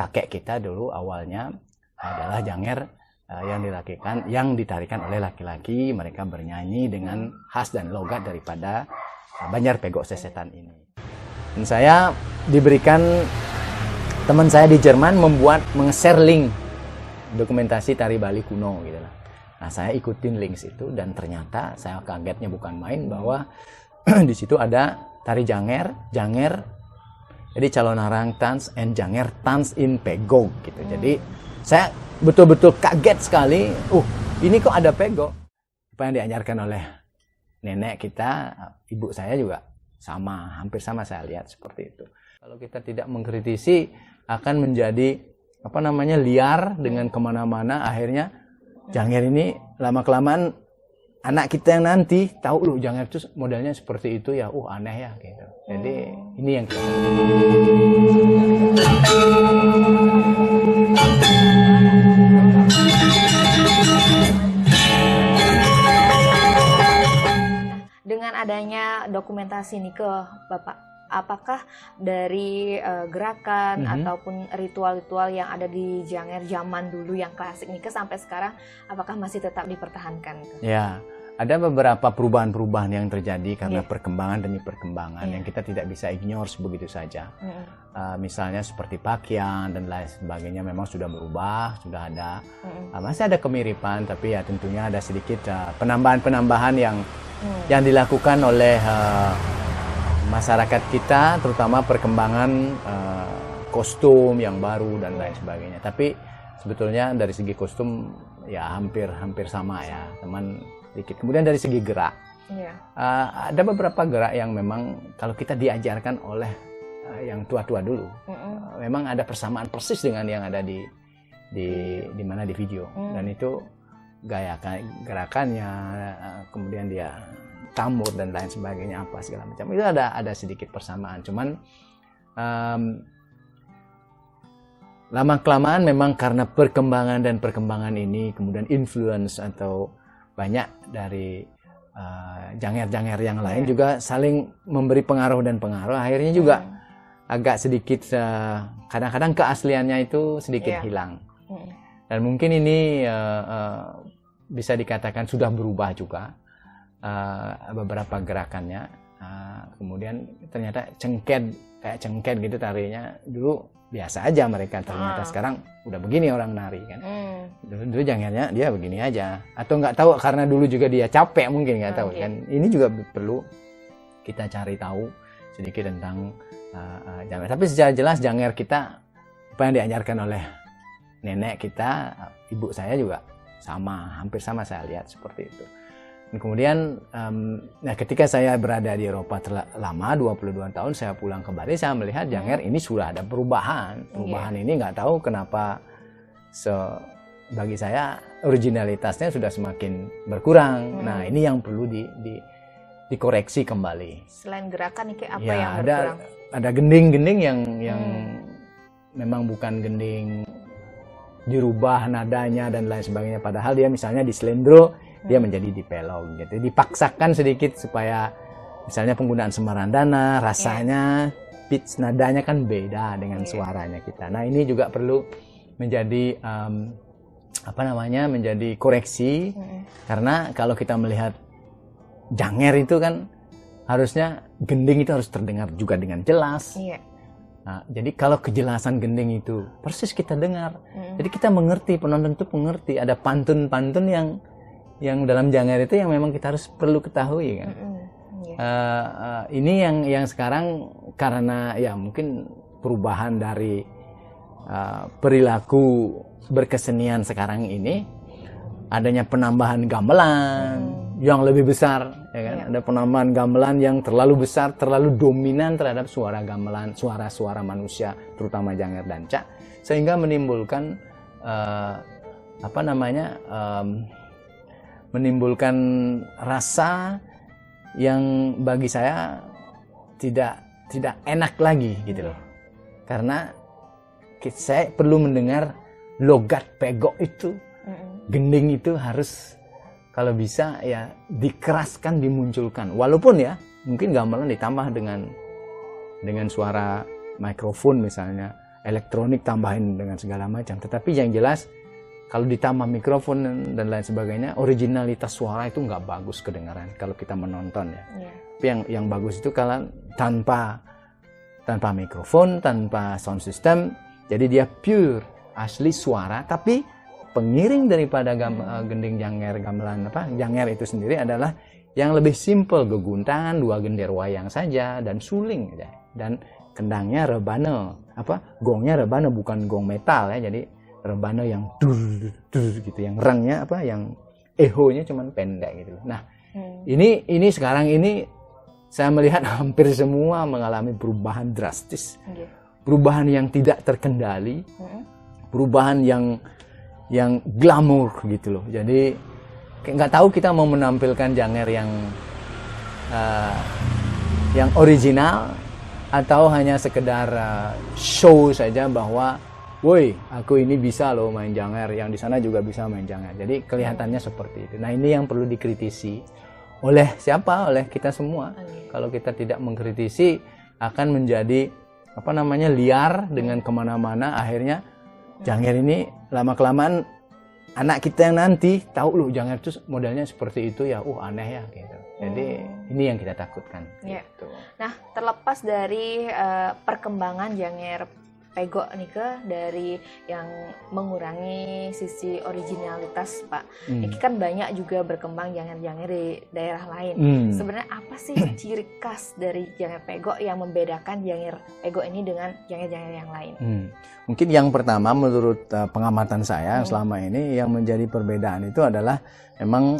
kakek kita dulu awalnya adalah janger yang ditarikan oleh laki-laki. Mereka bernyanyi dengan khas dan logat daripada Banjar Pegok Sesetan ini. Dan saya diberikan teman saya di Jerman meng-share link dokumentasi tari Bali kuno gitu lah. Nah, saya ikutin links itu dan ternyata saya kagetnya bukan main bahwa di situ ada tari janger, jadi calon narang tans and janger tans in pegok gitu. Jadi saya betul-betul kaget sekali. Ini kok ada pegok? Apa yang diajarkan oleh nenek kita, ibu saya juga sama, hampir sama saya lihat seperti itu. Kalau kita tidak mengkritisi akan menjadi liar dengan kemana-mana. Akhirnya janger ini lama-kelamaan anak kita yang nanti tahu loh janger itu modelnya seperti itu ya, aneh ya gitu. Jadi ini yang kita dengan adanya dokumentasi ini ke Bapak, apakah dari gerakan ataupun ritual-ritual yang ada di janger zaman dulu yang klasik nih sampai sekarang, apakah masih tetap dipertahankan? Ya, ada beberapa perubahan-perubahan yang terjadi karena perkembangan demi perkembangan yang kita tidak bisa ignore begitu saja. Misalnya seperti pakaian dan lain sebagainya memang sudah berubah, sudah ada. Masih ada kemiripan, tapi ya tentunya ada sedikit penambahan-penambahan yang dilakukan oleh masyarakat kita, terutama perkembangan kostum yang baru dan lain sebagainya. Tapi sebetulnya dari segi kostum ya hampir sama ya, teman dikit. Kemudian dari segi gerak, ada beberapa gerak yang memang kalau kita diajarkan oleh yang tua-tua dulu, memang ada persamaan persis dengan yang ada di mana di video. Dan itu gaya gerakannya, kemudian dia tamur dan lain sebagainya apa segala macam itu ada sedikit persamaan. Cuman lama kelamaan memang karena perkembangan ini kemudian influence atau banyak dari janger-janger yang lain juga saling memberi pengaruh, akhirnya juga agak sedikit kadang-kadang keasliannya itu sedikit hilang. Dan mungkin ini bisa dikatakan sudah berubah juga beberapa gerakannya. Kemudian ternyata kayak cengket gitu tarinya. Dulu biasa aja mereka, ternyata sekarang udah begini orang nari kan. Dulu jangannya dia begini aja. Atau nggak tahu karena dulu juga dia capek mungkin nggak tahu kan. Ini juga perlu kita cari tahu sedikit tentang janger. Tapi secara jelas janger kita apa yang diajarkan oleh nenek kita, ibu saya juga sama, hampir sama saya lihat seperti itu. Dan kemudian ketika saya berada di Eropa lama 22 tahun, saya pulang ke Bali, saya melihat janger ini sudah ada perubahan ini nggak tahu kenapa bagi saya originalitasnya sudah semakin berkurang. Nah ini yang perlu dikoreksi kembali. Selain gerakan ini apa yang berkurang? Ada gending-gending yang memang bukan gending dirubah nadanya dan lain sebagainya, padahal dia misalnya di slendro dia menjadi di pelog gitu, dipaksakan sedikit supaya misalnya penggunaan sembarandana rasanya pitch nadanya kan beda dengan suaranya kita. Nah ini juga perlu menjadi menjadi koreksi, karena kalau kita melihat janger itu kan harusnya gending itu harus terdengar juga dengan jelas. Nah, jadi kalau kejelasan gending itu persis kita dengar, jadi kita mengerti, penonton itu mengerti. Ada pantun-pantun yang dalam janger itu yang memang kita harus perlu ketahui kan. Ini yang sekarang karena ya mungkin perubahan dari perilaku berkesenian sekarang ini, adanya penambahan gamelan yang lebih besar, ya kan? Ada penambahan gamelan yang terlalu besar, terlalu dominan terhadap suara gamelan, suara-suara manusia, terutama janger danca, sehingga menimbulkan menimbulkan rasa yang bagi saya tidak enak lagi gitu loh. Karena saya perlu mendengar logat pegok itu, gending itu harus kalau bisa ya dikeraskan, dimunculkan. Walaupun ya mungkin gamelan ditambah dengan suara mikrofon misalnya, elektronik tambahin dengan segala macam. Tetapi yang jelas kalau ditambah mikrofon dan lain sebagainya, originalitas suara itu nggak bagus kedengaran kalau kita menonton ya. Tapi yang bagus itu kalau tanpa mikrofon, tanpa sound system, jadi dia pure asli suara. Tapi pengiring daripada gending janger gamelan janger itu sendiri adalah yang lebih simple, geguntangan, 2 gender wayang saja dan suling ya. Dan kendangnya rebana, gongnya rebana bukan gong metal ya. Jadi rebana yang dur gitu, yang rangnya yang ehonya cuman pendek gitu. Nah, ini sekarang ini saya melihat hampir semua mengalami perubahan drastis. Perubahan yang tidak terkendali. Perubahan yang glamour gitu loh. Jadi nggak tahu kita mau menampilkan janger yang original atau hanya sekedar show saja bahwa woi, aku ini bisa loh main janger, yang di sana juga bisa main janger. Jadi kelihatannya seperti itu. Nah, ini yang perlu dikritisi oleh siapa? Oleh kita semua. Kalau kita tidak mengkritisi, akan menjadi liar dengan kemana-mana. Akhirnya janger ini lama-kelamaan anak kita yang nanti tahu loh janger itu modelnya seperti itu ya, aneh ya gitu. Jadi ini yang kita takutkan. Gitu. Nah, terlepas dari perkembangan janger pegok nih dari yang mengurangi sisi originalitas Pak. Ini kan banyak juga berkembang janger-janger di daerah lain. Sebenarnya apa sih ciri khas dari janger pegok yang membedakan janger pegok ini dengan janger-janger yang lain? Mungkin yang pertama menurut pengamatan saya selama ini yang menjadi perbedaan itu adalah memang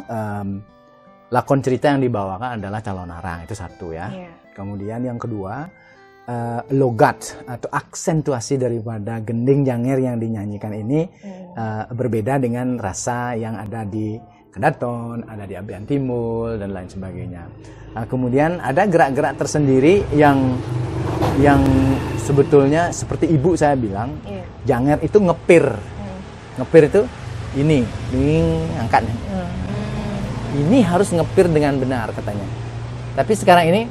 lakon cerita yang dibawakan adalah calon arang, itu satu ya. Kemudian yang kedua, logat atau aksentuasi daripada gending janger yang dinyanyikan ini berbeda dengan rasa yang ada di Kedaton, ada di Abian Timul dan lain sebagainya. Kemudian ada gerak-gerak tersendiri yang sebetulnya seperti ibu saya bilang, janger itu ngepir. Ngepir itu ini angkat. Ini harus ngepir dengan benar katanya. Tapi sekarang ini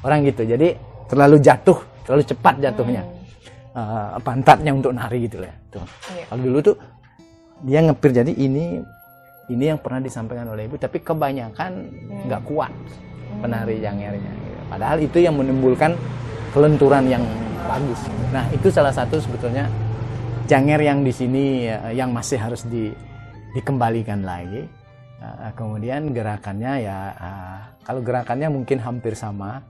orang gitu, jadi terlalu cepat jatuhnya, pantatnya untuk nari gitu lah. Kalau dulu tuh dia ngepir, jadi ini yang pernah disampaikan oleh ibu, tapi kebanyakan nggak kuat penari jangernya. Padahal itu yang menimbulkan kelenturan yang bagus. Nah, itu salah satu sebetulnya janger yang di sini yang masih harus dikembalikan lagi. Kemudian gerakannya ya, kalau gerakannya mungkin hampir sama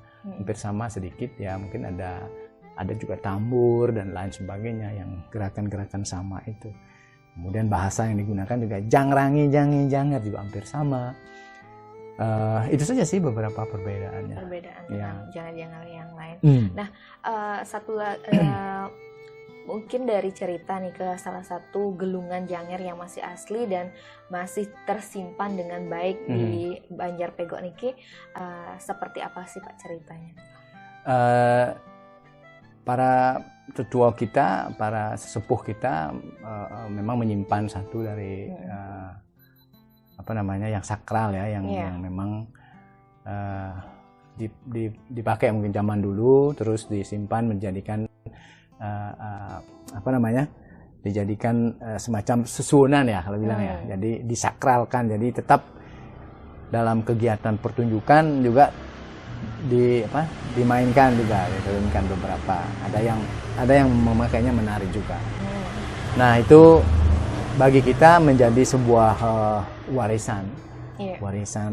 sedikit ya, mungkin ada juga tambur dan lain sebagainya yang gerakan-gerakan sama itu. Kemudian bahasa yang digunakan juga jangrangi, janger juga hampir sama. Itu saja sih beberapa perbedaannya. Jangan-jangan yang lain. Nah, mungkin dari cerita nih ke salah satu gelungan janger yang masih asli dan masih tersimpan dengan baik di Banjar Pegok niki, seperti apa sih Pak ceritanya? Para tetua kita, para sesepuh kita memang menyimpan satu dari yang sakral ya, yang memang dipakai mungkin zaman dulu, terus disimpan menjadikan dijadikan semacam susunan ya kalau bilang ya. Jadi disakralkan, jadi tetap dalam kegiatan pertunjukan juga dimainkan juga, diturunkan beberapa. Ada yang memakainya menari juga. Nah, itu bagi kita menjadi sebuah warisan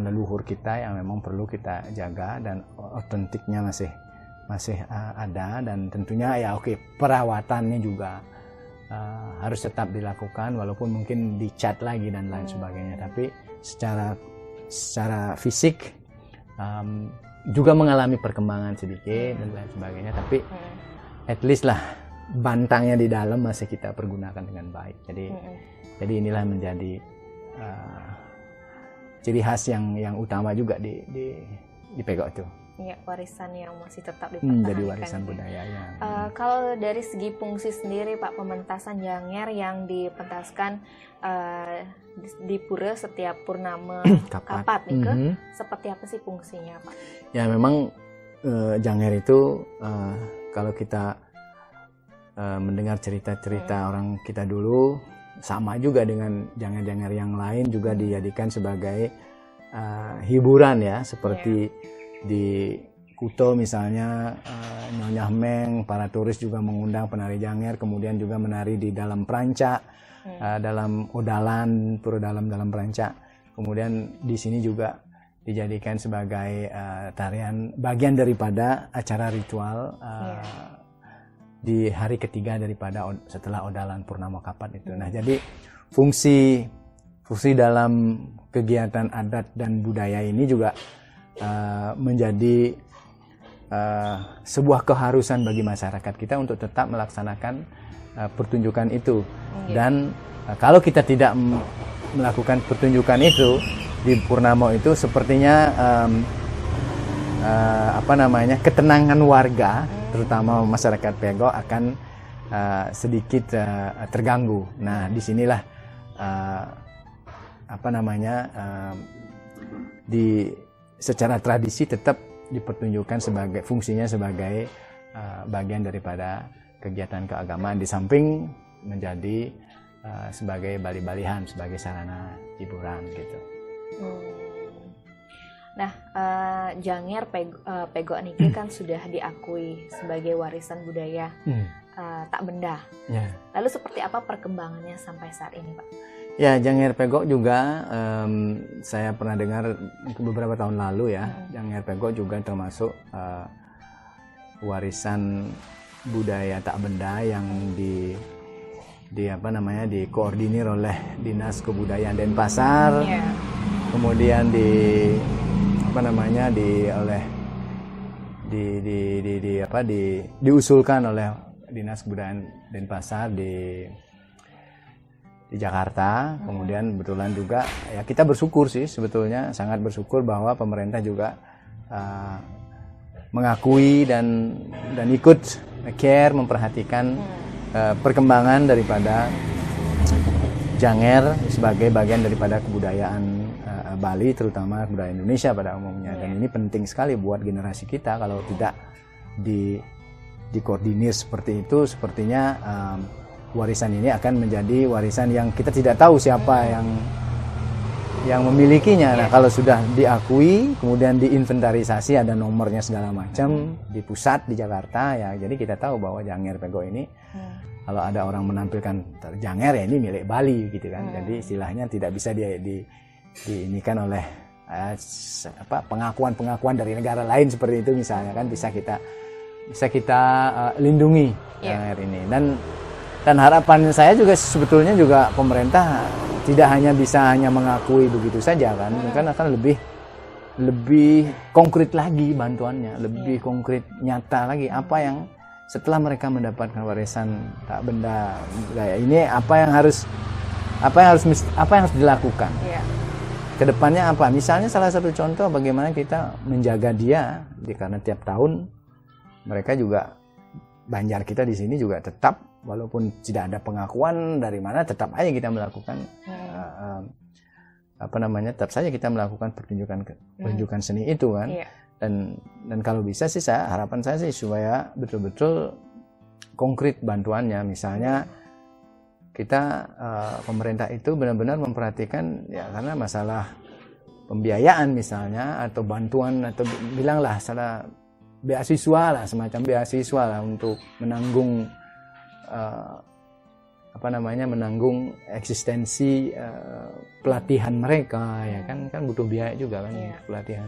leluhur kita yang memang perlu kita jaga, dan otentiknya masih ada, dan tentunya ya perawatannya juga harus tetap dilakukan walaupun mungkin dicat lagi dan lain sebagainya. Tapi secara fisik juga mengalami perkembangan sedikit dan lain sebagainya, tapi at least lah bantangnya di dalam masih kita pergunakan dengan baik. Jadi inilah menjadi ciri khas yang utama juga di Pegok itu. Ya, warisan yang masih tetap dipertahankan. Jadi warisan budaya ya. Kalau dari segi fungsi sendiri Pak, pementasan janger yang dipentaskan di pura setiap purnama kapat nih, seperti apa sih fungsinya Pak? Ya memang janger itu kalau kita mendengar cerita-cerita orang kita dulu, sama juga dengan janger-janger yang lain juga dijadikan sebagai hiburan ya, seperti di Kuto misalnya, Nyonya Meng, para turis juga mengundang penari janger, kemudian juga menari di dalam perancak, dalam odalan, pura dalam perancak. Kemudian di sini juga dijadikan sebagai tarian bagian daripada acara ritual di hari ketiga daripada setelah odalan Purnama Kapat itu. Nah, jadi fungsi dalam kegiatan adat dan budaya ini juga menjadi sebuah keharusan bagi masyarakat kita untuk tetap melaksanakan pertunjukan itu. Dan kalau kita tidak melakukan pertunjukan itu di Purnama itu, sepertinya ketenangan warga, terutama masyarakat Pegok, akan sedikit terganggu. Nah, disinilah secara tradisi tetap dipertunjukkan sebagai fungsinya sebagai bagian daripada kegiatan keagamaan, di samping menjadi sebagai bali-balihan, sebagai sarana hiburan gitu. Nah, Janger Pegok niki kan sudah diakui sebagai warisan budaya tak benda. Lalu seperti apa perkembangannya sampai saat ini, Pak? Ya, Janger Pegok juga saya pernah dengar beberapa tahun lalu ya. Janger Pegok juga termasuk warisan budaya tak benda yang dikoordinir oleh Dinas Kebudayaan Denpasar. Kemudian diusulkan oleh Dinas Kebudayaan Denpasar di Jakarta. Kemudian kebetulan juga ya kita bersyukur sih, sebetulnya sangat bersyukur bahwa pemerintah juga mengakui dan ikut care, memperhatikan perkembangan daripada Janger sebagai bagian daripada kebudayaan Bali, terutama kebudayaan Indonesia pada umumnya. Dan ini penting sekali buat generasi kita. Kalau tidak dikoordinir seperti itu, sepertinya warisan ini akan menjadi warisan yang kita tidak tahu siapa yang memilikinya. Nah, kalau sudah diakui, kemudian diinventarisasi, ada nomornya segala macam di pusat di Jakarta ya, jadi kita tahu bahwa Janger Pegok ini kalau ada orang menampilkan Janger ya ini milik Bali gitu kan. Jadi istilahnya tidak bisa diinikan oleh pengakuan dari negara lain seperti itu misalnya kan, bisa kita lindungi Janger ini. Dan harapan saya juga sebetulnya juga pemerintah tidak bisa hanya mengakui begitu saja kan, akan lebih konkret lagi bantuannya, lebih konkret, nyata lagi apa yang setelah mereka mendapatkan warisan tak benda budaya ini, apa yang harus dilakukan. Kedepannya apa? Misalnya salah satu contoh bagaimana kita menjaga dia, karena tiap tahun mereka juga, Banjar kita di sini juga tetap, walaupun tidak ada pengakuan dari mana, tetap aja kita melakukan tetap saja kita melakukan pertunjukan seni itu kan. Dan kalau bisa sih harapan saya sih supaya betul-betul konkret bantuannya. Misalnya kita pemerintah itu benar-benar memperhatikan ya, karena masalah pembiayaan misalnya, atau bantuan, atau bilanglah salah beasiswa lah, semacam beasiswa lah untuk menanggung menanggung eksistensi pelatihan mereka ya kan butuh biaya juga kan pelatihan.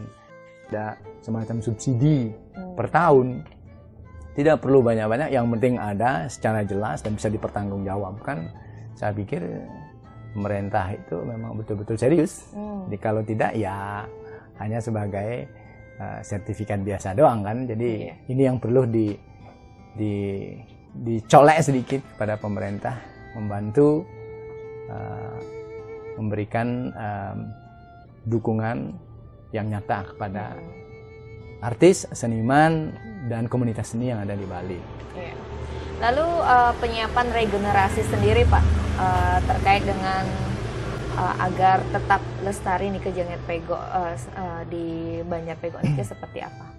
Ada semacam subsidi per tahun, tidak perlu banyak-banyak, yang penting ada secara jelas dan bisa dipertanggungjawabkan. Saya pikir pemerintah itu memang betul-betul serius. Jadi kalau tidak ya hanya sebagai sertifikat biasa doang kan. Jadi ini yang perlu dicolek sedikit kepada pemerintah, membantu memberikan dukungan yang nyata kepada artis, seniman, dan komunitas seni yang ada di Bali. Lalu penyiapan regenerasi sendiri Pak, terkait dengan agar tetap lestari nih ke Janger Pegok di Banjar Pegok ini seperti apa?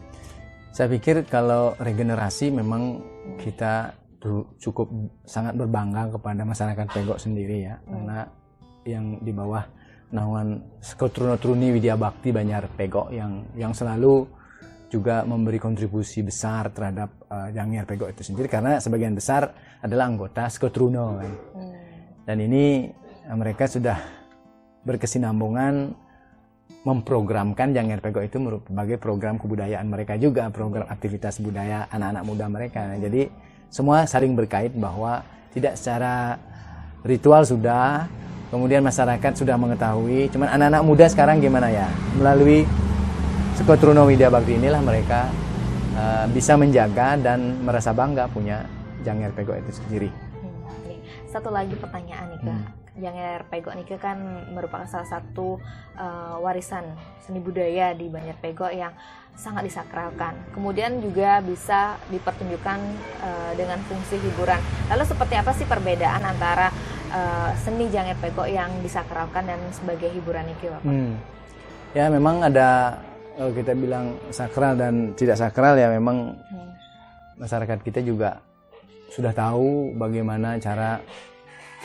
Saya pikir kalau regenerasi memang kita cukup sangat berbangga kepada masyarakat Pegok sendiri ya, karena yang di bawah naungan Sekotrono-Truni Widya Bakti Banjar Pegok yang selalu juga memberi kontribusi besar terhadap Janger Pegok itu sendiri, karena sebagian besar adalah anggota Sekotruno kan. Dan ini mereka sudah berkesinambungan memprogramkan Janger Pegok itu sebagai program kebudayaan mereka juga, program aktivitas budaya anak-anak muda mereka. Nah, jadi semua saling berkait bahwa tidak secara ritual sudah, kemudian masyarakat sudah mengetahui, cuman anak-anak muda sekarang gimana ya, melalui Sekotruno Widya Bakti inilah mereka bisa menjaga dan merasa bangga punya Janger Pegok itu sendiri. Satu lagi pertanyaan nih Kak. Janger Pegok ini kan merupakan salah satu warisan seni budaya di Banjar Pegok yang sangat disakralkan. Kemudian juga bisa dipertunjukkan dengan fungsi hiburan. Lalu seperti apa sih perbedaan antara seni Janger Pegok yang disakralkan dan sebagai hiburan ini Bapak? Ya memang ada, kalau kita bilang sakral dan tidak sakral ya memang masyarakat kita juga sudah tahu bagaimana cara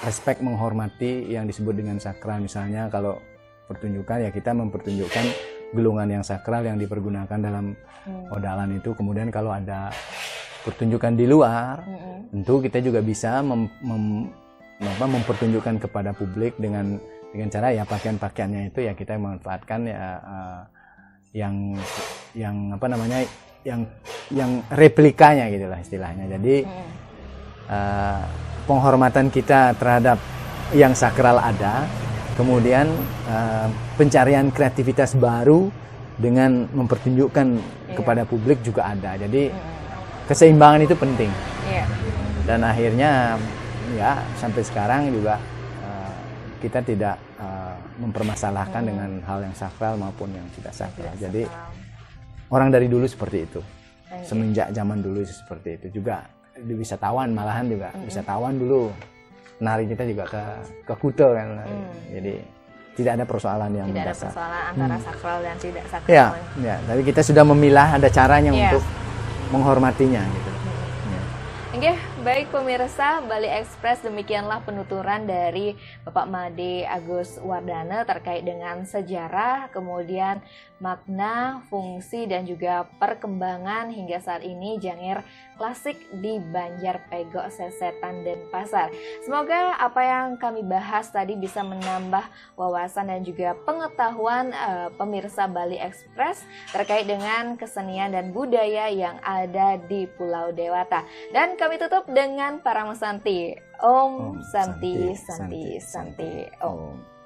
respect menghormati yang disebut dengan sakral. Misalnya kalau pertunjukan ya kita mempertunjukkan gelungan yang sakral yang dipergunakan dalam odalan itu. Kemudian kalau ada pertunjukan di luar, tentu kita juga bisa mempertunjukkan kepada publik dengan cara ya pakaian-pakaiannya itu ya kita memanfaatkan ya yang apa namanya yang replikanya gitulah istilahnya. Jadi penghormatan kita terhadap yang sakral ada, kemudian pencarian kreativitas baru dengan mempertunjukkan kepada publik juga ada. Jadi keseimbangan itu penting. Dan akhirnya ya sampai sekarang juga kita tidak mempermasalahkan dengan hal yang sakral maupun yang tidak sakral. Jadi orang dari dulu seperti itu. Semenjak zaman dulu seperti itu juga. Di wisatawan malahan juga wisatawan dulu nari kita juga ke Kuta kan. Jadi tidak ada persoalan yang tidak mendasar. ada persoalan antara sakral dan tidak sakral. Ya, tapi kita sudah memilah, ada caranya untuk menghormatinya gitu. Oke, baik pemirsa, Bali Express, demikianlah penuturan dari Bapak Made Agus Wardana terkait dengan sejarah, kemudian makna, fungsi, dan juga perkembangan hingga saat ini Janger klasik di Banjar Pegok, Sesetan, Denpasar. Semoga apa yang kami bahas tadi bisa menambah wawasan dan juga pengetahuan pemirsa Bali Express terkait dengan kesenian dan budaya yang ada di Pulau Dewata. Dan kami tutup dengan Paramesanti. Om Santi Santi Santi Om.